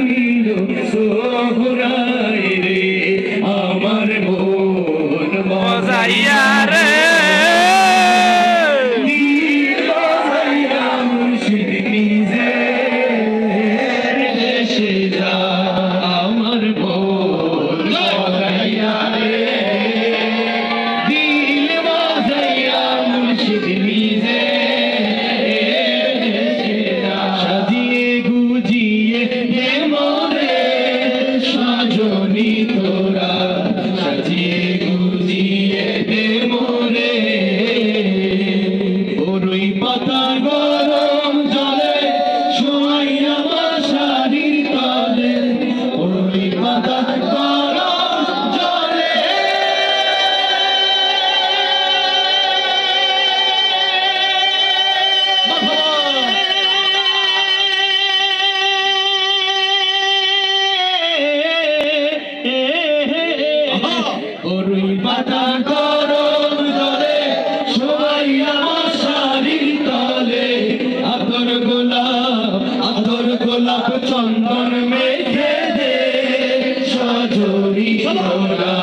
নিল সোহরায় রে আমার মন মজাইয়া রে মুর্শিদ নিজে দেশে যা আমার মন মজাইয়া রে দিল মজাইয়া মুর্শিদ নিজে দেশে যা সাজিয়ে গুজিয়ে দে মোরে সাজনি তোরা সাজিয়ে গুজিয়ে দে মোরে ওরই পাতা গরম জলে শোয়াইয়া মশারির তলে ওরই পাতা গরম জলে ওরই পাতা গরম জলে শোয়াইয়া মশারির তলে আতর গোলাপ চন্দন মেখে দে সজরি তোরা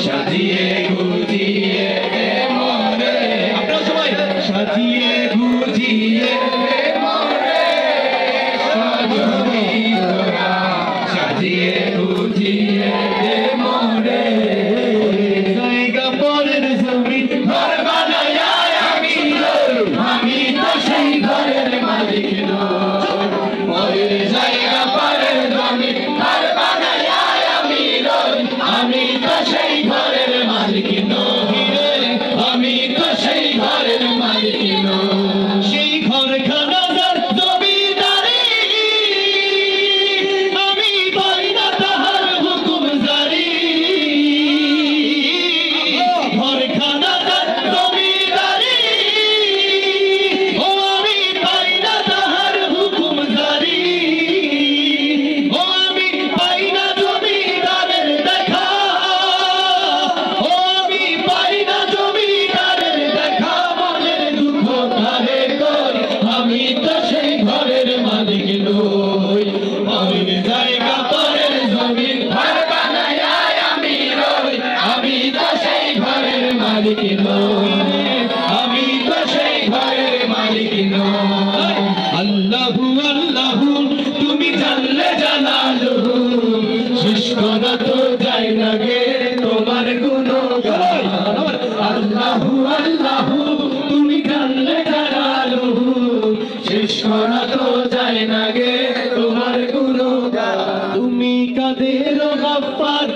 সাজিয়ে গুজিয়ে দে মোরে আপনারা সবাই সাজিয়ে গুজিয়ে দে মোরে সজরি তোরা সাজিয়ে গুজিয়ে দে মোরে জায়গা পরের জমি ঘর বানায়া আমি তো সেই ঘরের মালিক পরের জায়গা পরের জমি ঘর বানায়া আমি তো সেই ঘরের মালিক আমি তো সেই ঘরের মালিক সেই ঘর খানাদার জমিদারি আমি পাই না তাহার হুকুম জারি ঘর খানাদার জমিদারি ও আমি পাই না তাহার হুকুম জারি ও আমি পাই না জমিদারের দেখা ও আমি পাই না জমিদারের দেখা মনের দুঃখ কারে কই আমি তো সেই ঘরের মালিক নই পরের জায়গা পরের জমি ঘর বানায়া আমি রই আমি তো সেই ঘরের মালিক নই আমি তো সেই ঘরের মালিক নই আল্লাহু আল্লাহু তুমি জানলে জানালু শেষ করা তো যায় না গে তোমার গুণগান আল্লাহু আল্লাহু তুমি জানলে জানালু শেষ করা তো যায় না গে তোমার গুণগান তুমি কাদের গফফার